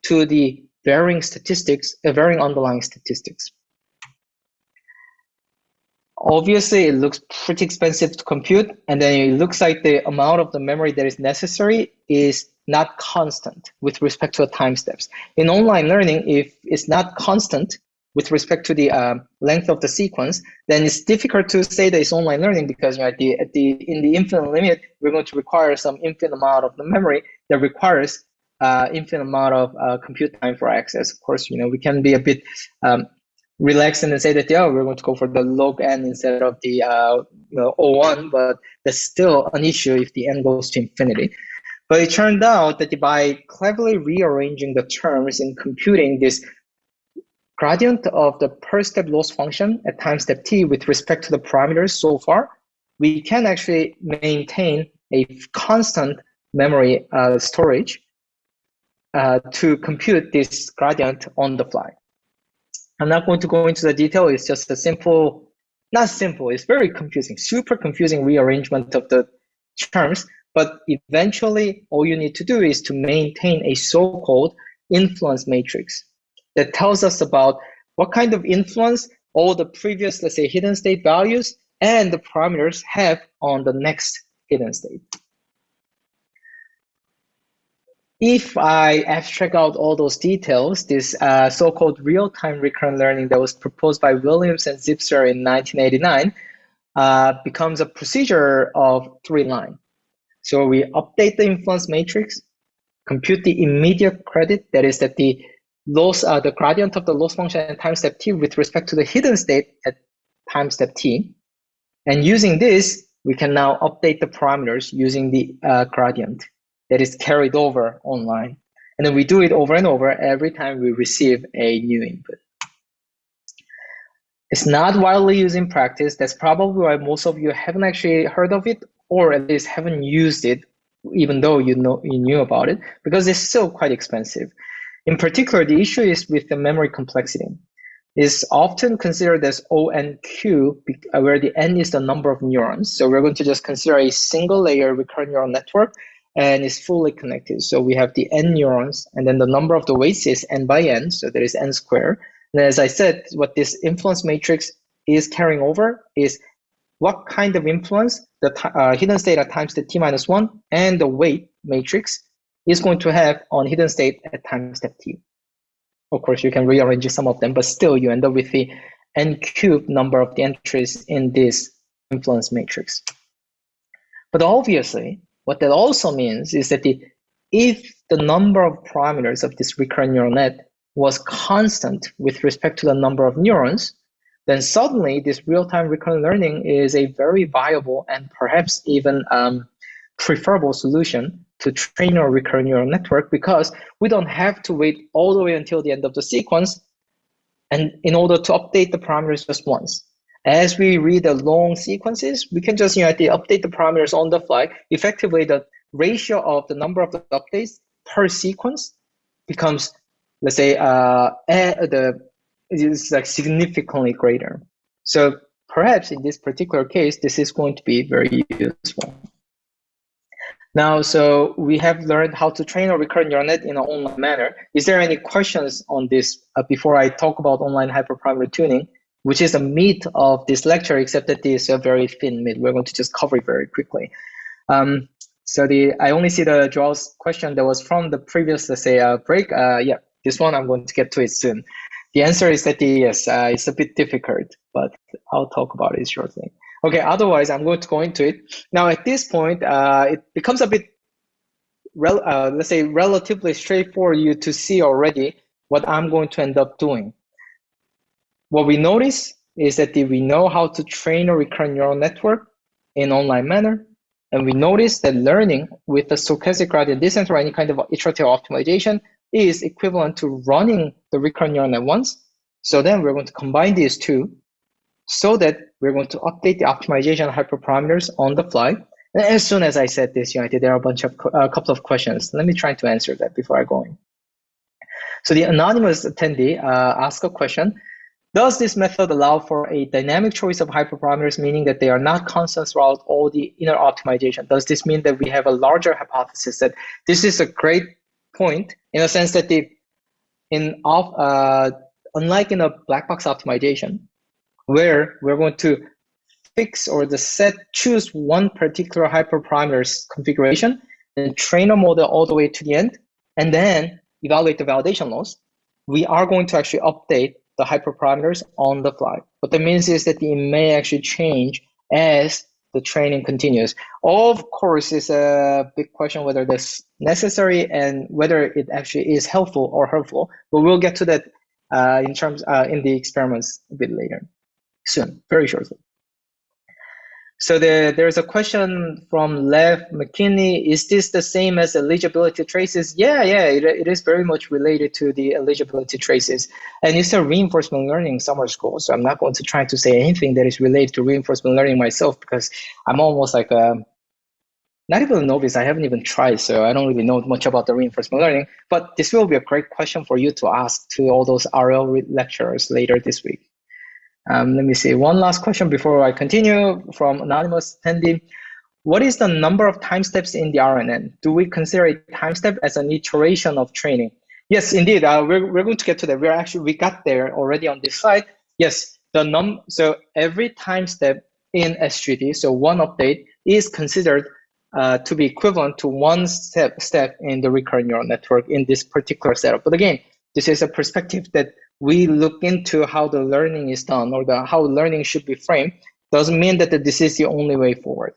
to the varying statistics, varying underlying statistics. Obviously, it looks pretty expensive to compute, and then it looks like the amount of the memory that is necessary is not constant with respect to the time steps. In online learning, if it's not constant with respect to the length of the sequence, then it's difficult to say that it's online learning because in the infinite limit, we're going to require some infinite amount of the memory that requires infinite amount of compute time for access. Of course, we can be a bit relaxed and say that, yeah, we're going to go for the log n instead of the O1, but that's still an issue if the n goes to infinity. But it turned out that by cleverly rearranging the terms in computing this gradient of the per step loss function at time step t with respect to the parameters so far, we can actually maintain a constant memory storage to compute this gradient on the fly. I'm not going to go into the detail. It's just a simple, not simple, it's very confusing, super confusing rearrangement of the terms. But eventually, all you need to do is to maintain a so-called influence matrix that tells us about what kind of influence all the previous, let's say, hidden state values and the parameters have on the next hidden state. If I abstract out all those details, this so-called real-time recurrent learning that was proposed by Williams and Zipser in 1989 becomes a procedure of 3 lines. So we update the influence matrix, compute the immediate credit, that is that the gradient of the loss function at time step t with respect to the hidden state at time step t. And using this, we can now update the parameters using the gradient that is carried over online. And then we do it over and over every time we receive a new input. It's not widely used in practice. That's probably why most of you haven't actually heard of it, or at least haven't used it, even though you knew about it, because it's still quite expensive. In particular, the issue is with the memory complexity. It's often considered as ONQ, where the N is the number of neurons. So we're going to just consider a single layer recurrent neural network, and it's fully connected. So we have the N neurons, and then the number of the weights is N by N, so there is N squared. And as I said, what this influence matrix is carrying over is what kind of influence the hidden state at time step t-1 and the weight matrix is going to have on hidden state at time step t. Of course, you can rearrange some of them, but still you end up with the n cubed number of the entries in this influence matrix. But obviously, what that also means is that if the number of parameters of this recurrent neural net was constant with respect to the number of neurons, then suddenly this real-time recurrent learning is a very viable and perhaps even preferable solution to train our recurrent neural network, because we don't have to wait all the way until the end of the sequence and in order to update the parameters just once. As we read the long sequences, we can just update the parameters on the fly. Effectively, the ratio of the number of the updates per sequence becomes, let's say, is like significantly greater. So perhaps in this particular case, this is going to be very useful. Now, so we have learned how to train a recurrent neural net in an online manner. Is there any questions on this before I talk about online hyperparameter tuning, which is the meat of this lecture, except that this is a very thin meat. We're going to just cover it very quickly. So I only see the Joel's question that was from the previous, let's say, break. Yeah, this one I'm going to get to it soon. The answer is that yes, it's a bit difficult, but I'll talk about it shortly. Okay, otherwise I'm going to go into it. Now at this point, it becomes a bit, let's say, relatively straightforward for you to see already what I'm going to end up doing. What we notice is that we know how to train a recurrent neural network in online manner. And we notice that learning with the stochastic gradient descent or any kind of iterative optimization is equivalent to running the recurrent neural net once. So then we're going to combine these two so that we're going to update the optimization hyperparameters on the fly. And as soon as I said this, there are a couple of questions. Let me try to answer that before I go in. So the anonymous attendee asked a question. Does this method allow for a dynamic choice of hyperparameters, meaning that they are not constant throughout all the inner optimization? Does this mean that we have a larger hypothesis that this is a great point in a sense that unlike in a black box optimization, where we're going to fix or choose one particular hyperparameters configuration and train a model all the way to the end, and then evaluate the validation loss, we are going to actually update the hyperparameters on the fly. What that means is that it may actually change as the training continues. Of course, it's a big question whether that's necessary and whether it actually is helpful or hurtful, but we'll get to that in the experiments a bit later, soon, very shortly. So there's a question from Lev McKinney. Is this the same as eligibility traces? Yeah, it is very much related to the eligibility traces. And it's a reinforcement learning summer school. So I'm not going to try to say anything that is related to reinforcement learning myself, because I'm almost like not even a novice. I haven't even tried, so I don't really know much about the reinforcement learning. But this will be a great question for you to ask to all those RL lecturers later this week. Let me see, one last question before I continue from anonymous attendee. What is the number of time steps in the RNN? Do we consider a time step as an iteration of training? Yes, indeed. We're going to get to that. We got there already on this slide. Yes, so every time step in SGD, so one update, is considered to be equivalent to one step in the recurrent neural network in this particular setup. But again, this is a perspective that we look into how the learning is done or how learning should be framed. Doesn't mean that this is the only way forward.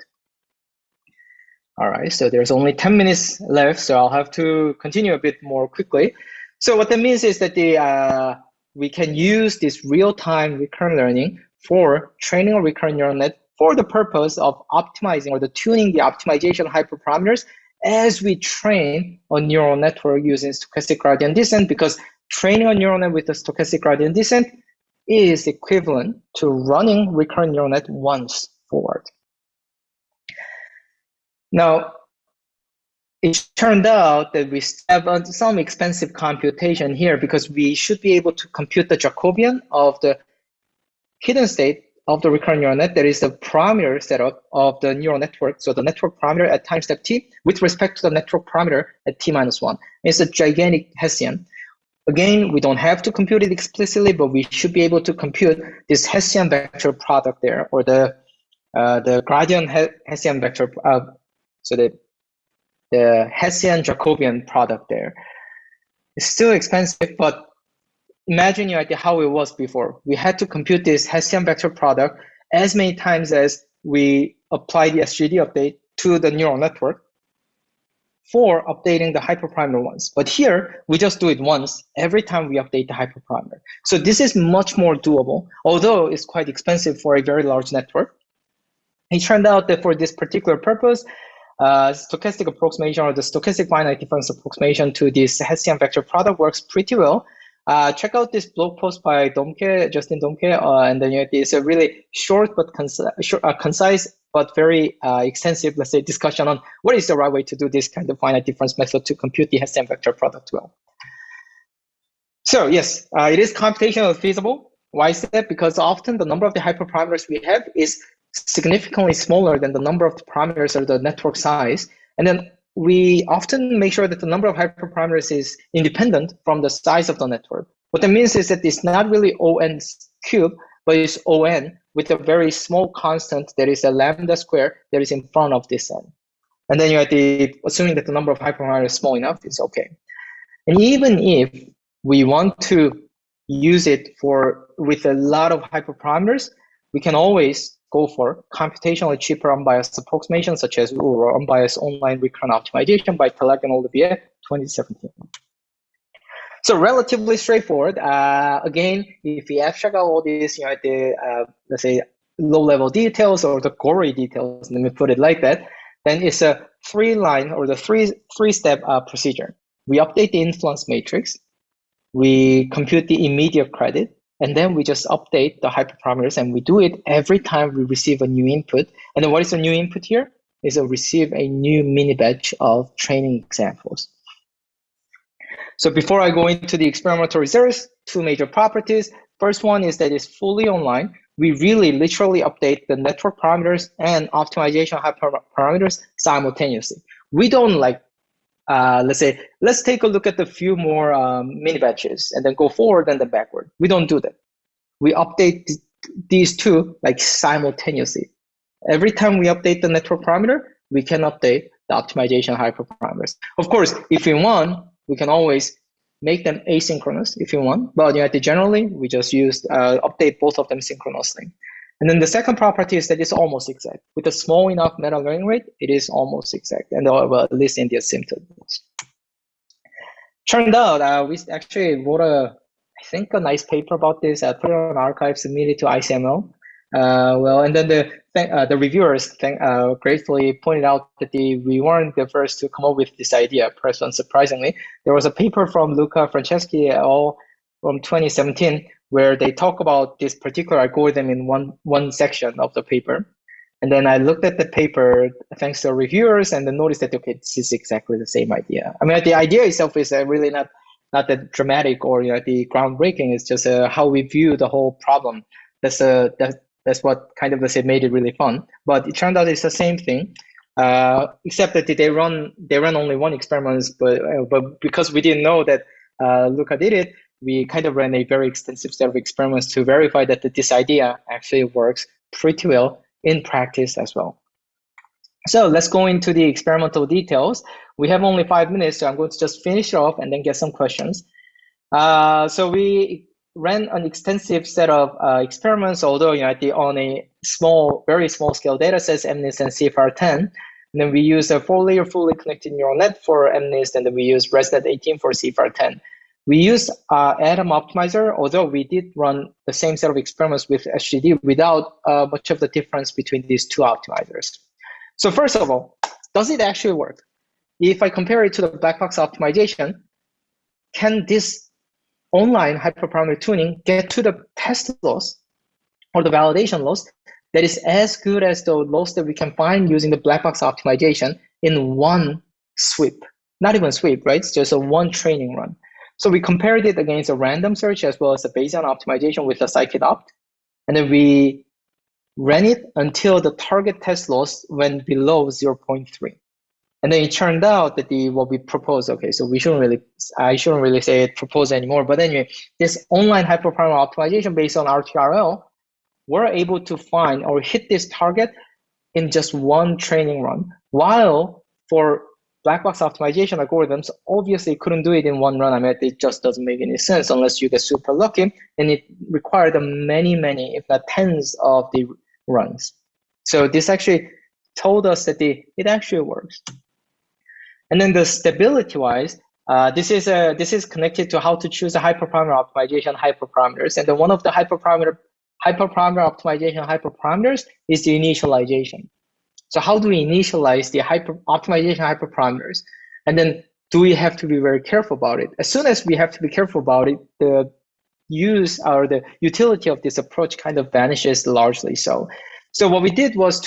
All right, so there's only 10 minutes left, so I'll have to continue a bit more quickly. So what that means is that we can use this real-time recurrent learning for training a recurrent neural net for the purpose of optimizing or tuning the optimization hyperparameters as we train a neural network using stochastic gradient descent, because training a neural net with a stochastic gradient descent is equivalent to running recurrent neural net once forward. Now, it turned out that we have some expensive computation here because we should be able to compute the Jacobian of the hidden state of the recurrent neural net, that is the parameter setup of the neural network. So the network parameter at time step t with respect to the network parameter at t-1. It's a gigantic Hessian. Again, we don't have to compute it explicitly, but we should be able to compute this Hessian vector product there, or the gradient Hessian vector, so the Hessian Jacobian product there. It's still expensive, but imagine how it was before. We had to compute this Hessian vector product as many times as we apply the SGD update to the neural network for updating the hyperparameter once. But here, we just do it once every time we update the hyperparameter. So this is much more doable, although it's quite expensive for a very large network. It turned out that for this particular purpose, stochastic approximation or the stochastic finite difference approximation to this Hessian vector product works pretty well. Check out this blog post by Justin Domke, and then it's a really short but concise but very extensive, let's say, discussion on what is the right way to do this kind of finite difference method to compute the Hessian vector product well. So yes, it is computationally feasible. Why is that? Because often the number of the hyperparameters we have is significantly smaller than the number of the parameters or the network size, and then we often make sure that the number of hyperparameters is independent from the size of the network. What that means is that it's not really ON cube, but it's ON with a very small constant that is a lambda square that is in front of this n. And then assuming that the number of hyperparameters is small enough, it's okay. And even if we want to use it with a lot of hyperparameters, we can always go for computationally cheaper unbiased approximation, such as unbiased online recurrent optimization by Talek and Olivier, 2017. So relatively straightforward. Again, if we abstract out all these, let's say low-level details or the gory details, let me put it like that, then it's a three-line or the three-step procedure. We update the influence matrix, we compute the immediate credit, and then we just update the hyperparameters, and we do it every time we receive a new input. And then what is the new input here? Is to receive a new mini batch of training examples. So before I go into the experimental results, two major properties. First one is that it's fully online. We really literally update the network parameters and optimization hyperparameters simultaneously. We don't let's take a look at a few more mini batches and then go forward and then backward. We don't do that. We update these two like simultaneously. Every time we update the network parameter, we can update the optimization hyperparameters. Of course, if we want, we can always make them asynchronous if you want, but generally we just use update both of them synchronously. And then the second property is that it's almost exact. With a small enough meta learning rate, it is almost exact, and well, at least in the asymptotes. Turned out we actually wrote a nice paper about this, put it on archive, submitted to ICML. And then the reviewers gratefully pointed out that we weren't the first to come up with this idea, perhaps unsurprisingly. There was a paper from Luca Franceschi et al. From 2017 where they talk about this particular algorithm in one section of the paper. And then I looked at the paper thanks to the reviewers and then noticed that, okay, this is exactly the same idea. I mean, the idea itself is really not that dramatic or the groundbreaking. It's just how we view the whole problem. That's what kind of made it really fun. But it turned out it's the same thing, except that they run only one experiment. But because we didn't know that Luca did it, we kind of ran a very extensive set of experiments to verify that this idea actually works pretty well in practice as well. So let's go into the experimental details. We have only 5 minutes, so I'm going to just finish it off and then get some questions. So we ran an extensive set of experiments, although on a very small scale data sets, MNIST and CFR10. And then we use a 4-layer fully connected neural net for MNIST, and then we use ResNet 18 for CFR10. We used Atom Optimizer, although we did run the same set of experiments with SGD without much of the difference between these two optimizers. So first of all, does it actually work? If I compare it to the black box optimization, can this online hyperparameter tuning get to the test loss or the validation loss that is as good as the loss that we can find using the black box optimization in one sweep? Not even sweep, right? It's just a one training run. So we compared it against a random search as well as a Bayesian optimization with a scikit-opt. And then we ran it until the target test loss went below 0.3. And then it turned out that what we proposed, okay, so I shouldn't really say it proposed anymore, but anyway, this online hyperparameter optimization based on RTRL, we're able to find or hit this target in just one training run, while for black box optimization algorithms obviously couldn't do it in one run. I mean, it just doesn't make any sense unless you get super lucky, and it required many, if not tens of the runs. So this actually told us that it actually works. And then the stability-wise, this is connected to how to choose a hyperparameter optimization hyperparameters. And then one of the hyperparameter optimization hyperparameters is the initialization. So how do we initialize the optimization hyperparameters? And then do we have to be very careful about it? As soon as we have to be careful about it, the use or the utility of this approach kind of vanishes largely. So what we did was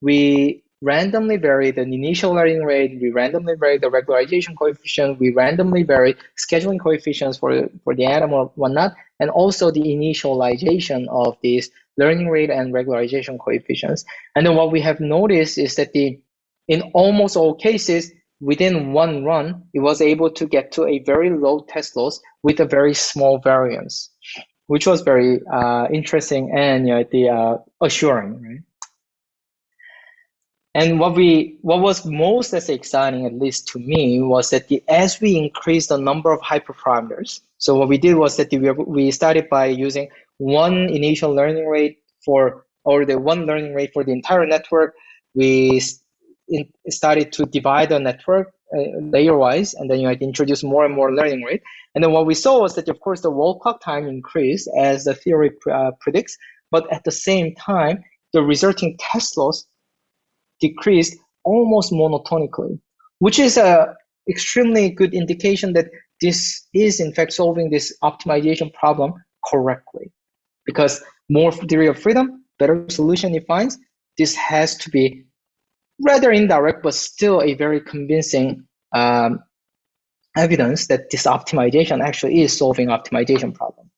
we randomly vary the initial learning rate, we randomly vary the regularization coefficient, we randomly vary scheduling coefficients for the atom or whatnot, and also the initialization of these learning rate and regularization coefficients. And then what we have noticed is that in almost all cases, within one run, it was able to get to a very low test loss with a very small variance, which was very interesting and assuring, right? And what was most exciting, at least to me, was that as we increased the number of hyperparameters, so what we did was that we started by using one initial learning rate for the entire network. We started to divide the network layer-wise, and then you might introduce more and more learning rate. And then what we saw was that, of course, the wall clock time increased as the theory predicts, but at the same time, the resulting test loss decreased almost monotonically, which is a extremely good indication that this is in fact solving this optimization problem correctly. Because more degree of freedom, better solution it finds, this has to be rather indirect, but still a very convincing evidence that this optimization actually is solving optimization problem.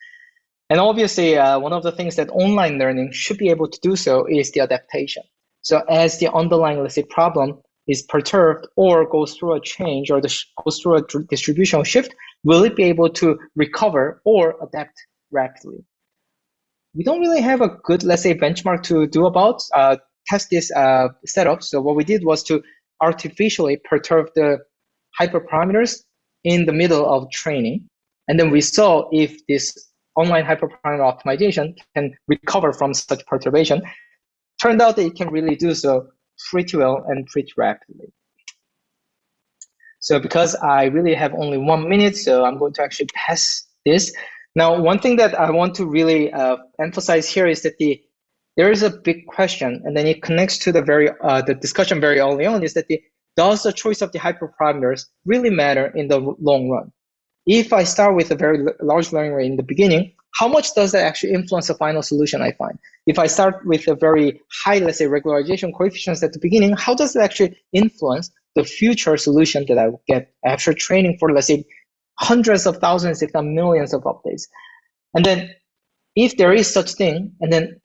And obviously, one of the things that online learning should be able to do so is the adaptation. So as the underlying, let's say, problem is perturbed or goes through a change or goes through a distributional shift, will it be able to recover or adapt rapidly? We don't really have a good, let's say, benchmark to do about test this setup. So what we did was to artificially perturb the hyperparameters in the middle of training. And then we saw if this online hyperparameter optimization can recover from such perturbation. Turned out that it can really do so pretty well and pretty rapidly. So because I really have only 1 minute, so I'm going to actually pass this. Now, one thing that I want to really emphasize here is that there is a big question, and then it connects to the discussion very early on, is that does the choice of the hyperparameters really matter in the long run? If I start with a very large learning rate in the beginning, how much does that actually influence the final solution I find? If I start with a very high, let's say, regularization coefficients at the beginning, how does it actually influence the future solution that I will get after training for, let's say, hundreds of thousands, if not millions of updates? And then if there is such thing, and then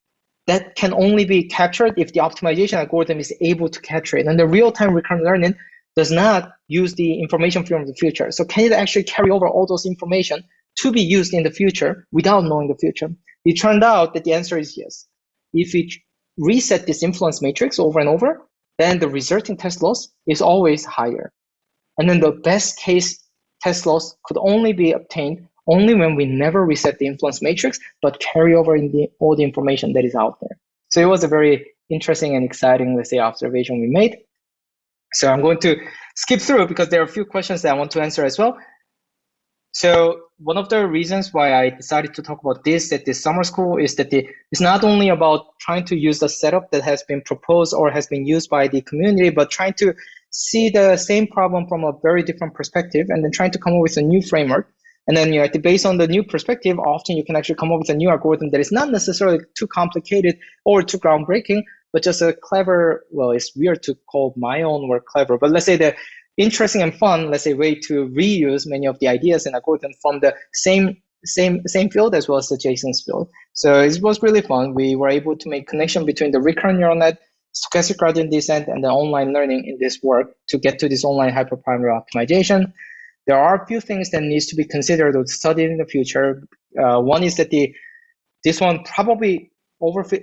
that can only be captured if the optimization algorithm is able to capture it. And the real-time recurrent learning does not use the information from the future. So can it actually carry over all those information to be used in the future without knowing the future? It turned out that the answer is yes. If we reset this influence matrix over and over, then the resulting test loss is always higher. And then the best case test loss could only be obtained only when we never reset the influence matrix, but carry over all the information that is out there. So it was a very interesting and exciting, let's say, observation we made. So I'm going to skip through because there are a few questions that I want to answer as well. So one of the reasons why I decided to talk about this at this summer school is that it's not only about trying to use the setup that has been proposed or has been used by the community, but trying to see the same problem from a very different perspective and then trying to come up with a new framework. And then, based on the new perspective, often you can actually come up with a new algorithm that is not necessarily too complicated or too groundbreaking, but just a clever, well, it's weird to call my own work clever, but let's say the interesting and fun, let's say, way to reuse many of the ideas and algorithms from the same field as well as the adjacent field. So it was really fun. We were able to make connection between the recurrent neural net, stochastic gradient descent, and the online learning in this work to get to this online hyperparameter optimization. There are a few things that needs to be considered or studied in the future. One is that this one probably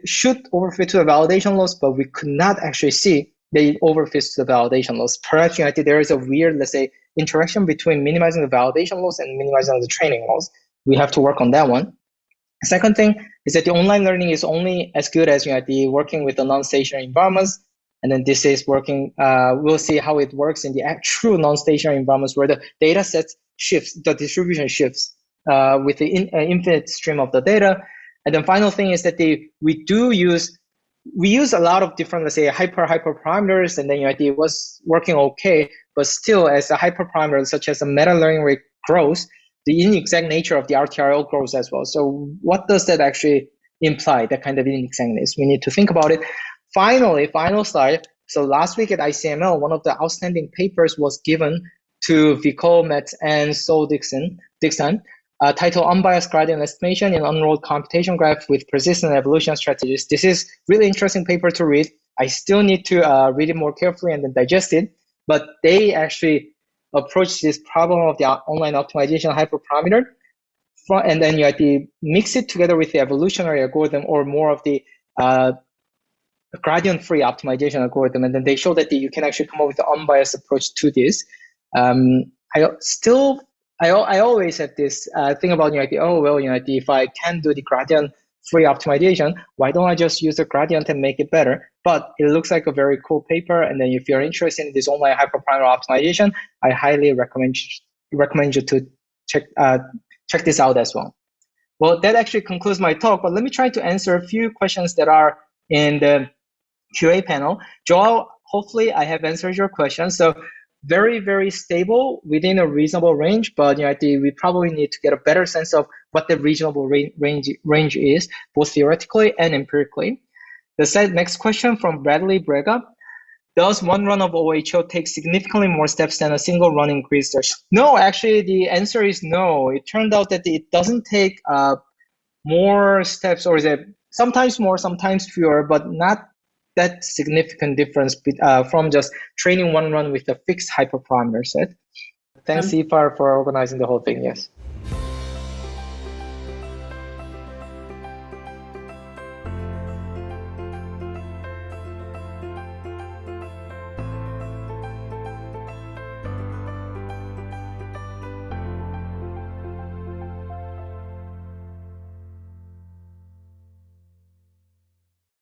should overfit to the validation loss, but we could not actually see that it overfits to the validation loss. Perhaps there is a weird, let's say, interaction between minimizing the validation loss and minimizing the training loss. We have to work on that one. Second thing is that the online learning is only as good as the working with the non-stationary environments. And then this is working, we'll see how it works in the true non-stationary environments where the data set shifts, the distribution shifts with the infinite stream of the data. And then final thing is that we use a lot of different, let's say, hyperparameters, and then it was working okay, but still as a hyperparameter such as a meta learning rate grows, the inexact nature of the RTRL grows as well. So what does that actually imply, that kind of inexactness? We need to think about it. Finally, final slide. So last week at ICML, one of the outstanding papers was given to Vico, Metz, and Sol Dixon, titled Unbiased Gradient Estimation in Unrolled Computation Graph with Persistent Evolution Strategies. This is really interesting paper to read. I still need to read it more carefully and then digest it, but they actually approach this problem of the online optimization hyperparameter, and then you mix it together with the evolutionary algorithm or more of the gradient-free optimization algorithm, and then they show that you can actually come up with an unbiased approach to this. I always have this thing about if I can do the gradient free optimization. Why don't I just use the gradient and make it better? But it looks like a very cool paper. And then if you're interested in this online hyperparameter optimization, I highly recommend you to check this out as well. Well, that actually concludes my talk, but let me try to answer a few questions that are in the QA panel. Joel, hopefully I have answered your questions. So very, very stable within a reasonable range, but we probably need to get a better sense of what the reasonable range is, both theoretically and empirically. The next question from Bradley Brega. Does one run of OHO take significantly more steps than a single run in grid search? No, actually, the answer is no. It turned out that it doesn't take more steps, or is it sometimes more, sometimes fewer, but not that significant difference from just training one run with a fixed hyperparameter set. Thanks, Ifar, for organizing the whole thing. Yes.